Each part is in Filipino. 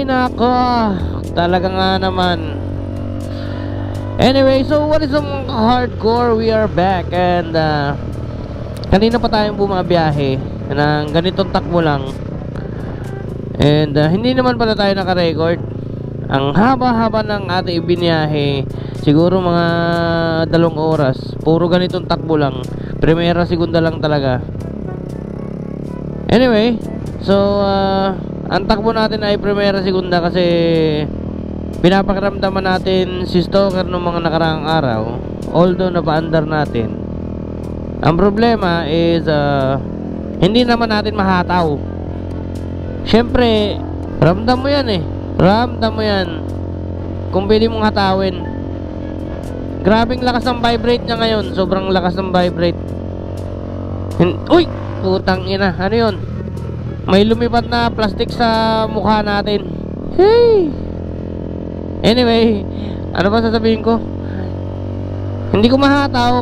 nako, talaga nga naman. Anyway, so what is some hardcore? We are back. And kanina pa tayong bumabiyahe ng ganitong takbo lang. And hindi naman pala tayo naka-record. Ang haba-haba ng ating ibiniyahe, siguro mga 2 oras. Puro ganitong takbo lang. Primera, segunda lang talaga. Anyway, so ang takbo natin ay primera, segunda kasi pinapakiramdaman natin si Stalker noong mga nakaraang araw. Although napaandar natin, ang problema is hindi naman natin mahataw. Syempre, ramdam mo yan eh. Ramdam mo yan kung pwede mong hatawin. Grabing lakas ng vibrate niya ngayon. Sobrang lakas ng vibrate. Uy! Putang ina. Ano yun? May lumipat na plastic sa mukha natin. Hey! Anyway, ano ba sasabihin ko? Hindi ko mahataw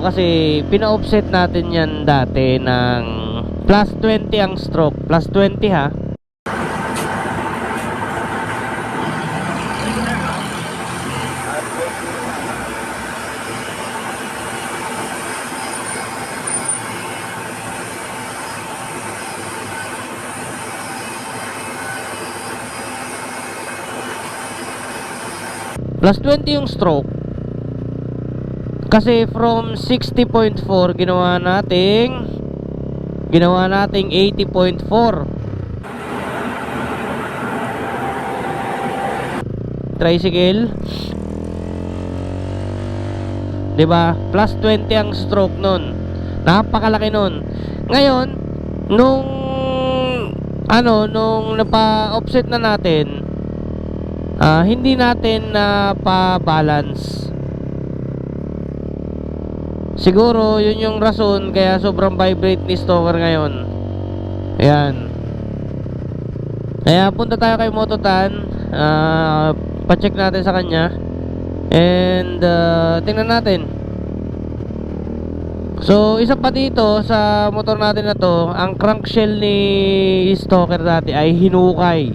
kasi pina-offset natin yan dati ng plus 20 ang stroke. Plus 20 ha. Plus 20 yung stroke. Kasi from 60.4 ginawa nating 80.4. Tricycle. 'Di ba? Plus 20 ang stroke nun. Napakalaki nun. Ngayon, nung napa-offset na natin, hindi natin pa-balance. Siguro yun yung rason kaya sobrang vibrate ni Stalker ngayon. Ayan. Kaya punta tayo kay Mototan, pa-check natin sa kanya. And tingnan natin. So isa pa dito sa motor natin na to, ang crankshell ni Stalker dati ay hinukay.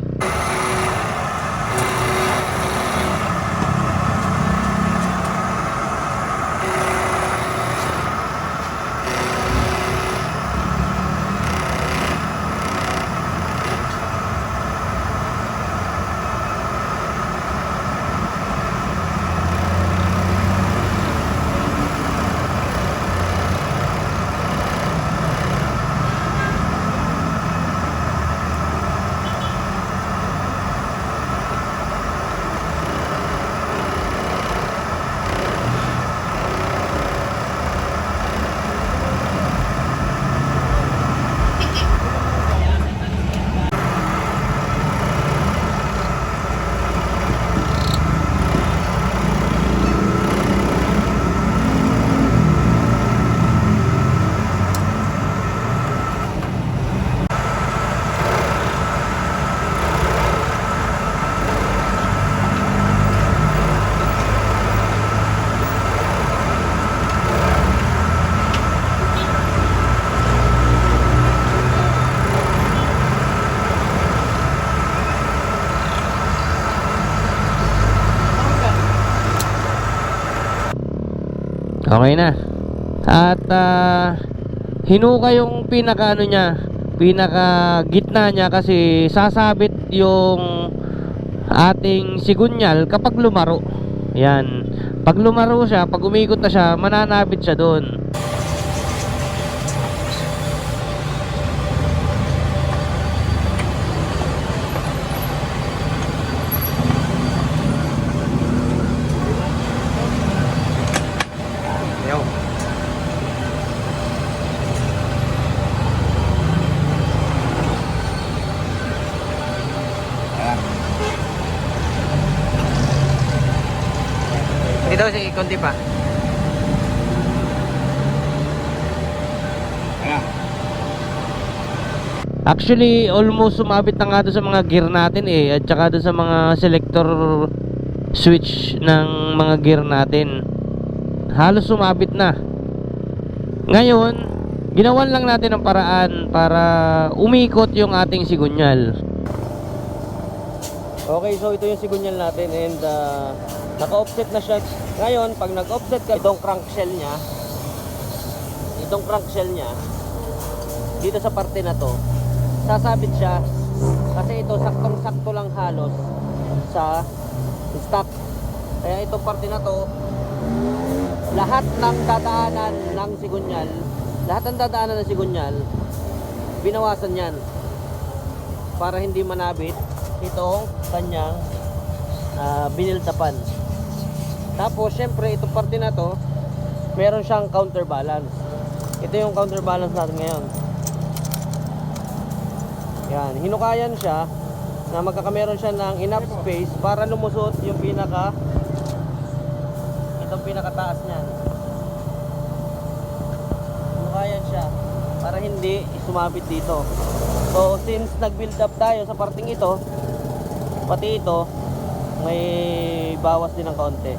Okay na. At hinuka yung pinaka gitna niya kasi sasabit yung ating sigunyal kapag lumaro. Yan. Pag lumaro siya, pag umikot na siya, mananabit siya doon. Dito si konti pa. Actually, almost sumabit na nga doon sa mga gear natin eh, at saka doon sa mga selector switch ng mga gear natin. Halos sumabit na. Ngayon, ginawan lang natin ang paraan para umikot yung ating sigunyal. Okay, so ito yung sigunyal natin and naka-offset na siya. Ngayon, pag nag-offset ka, itong crankshell niya, dito sa parte na to, sasabit siya kasi ito saktong-sakto lang halos sa stock. Kaya itong parte na to, lahat ng dadaanan ng sigunyal, binawasan yan para hindi manabit itong kanyang biniltapan. Tapos syempre itong parte na to, meron siyang counterbalance. Ito yung counterbalance natin ngayon. Yan, hinukayan siya na magkakameron siya ng enough space para lumusot yung itong pinakataas niyan. Hinukayan siya para hindi sumabit dito. So since nag-build up tayo sa parting ito, pati ito may bawas din ng kaunti.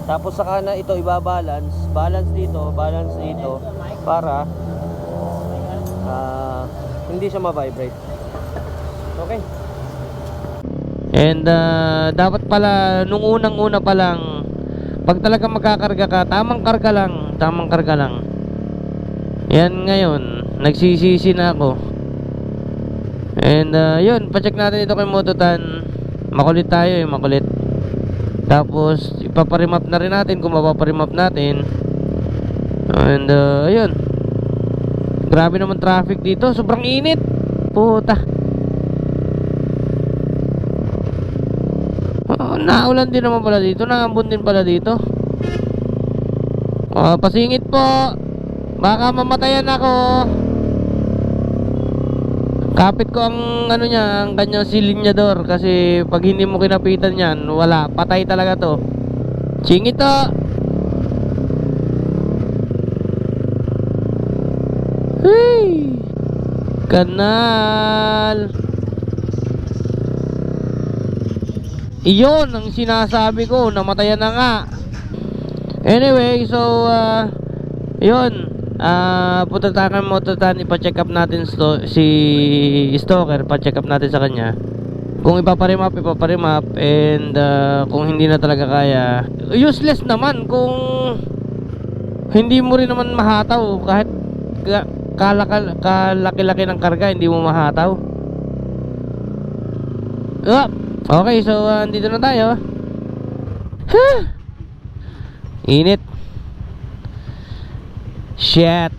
Tapos saka na ito ibabalance, balance dito para hindi siya ma-vibrate. Okay. And dapat pala nung unang-una pa lang, pag talaga magkakarga ka, tamang karga lang. Yan ngayon, nagsisisi na ako. And yun, pa-check natin ito kay Mototan. Makulit tayo makulit. Tapos ipaparimap na rin natin kung mapaparimap natin. And ayun. Grabe naman traffic dito, sobrang init. Puta. Naulan din naman pala dito, naambon din pala dito. Pasingit po. Baka mamatayan ako. Kapit ko ang ang kanyang silinyador kasi pag hindi mo kinapitan yan, wala, patay talaga to. Singit to. Hey! Kanal. Iyon ang sinasabi ko, namatayan na nga. Anyway, so yun. Punta tayo Mototan, ipa-check up natin si Stoker, pa-check up natin sa kanya. Kung ipaparimap and kung hindi na talaga kaya, useless naman kung hindi mo rin naman mahataw kahit kalaki-laki ng karga, hindi mo mahataw. Okay, so andito na tayo. Init. Shit.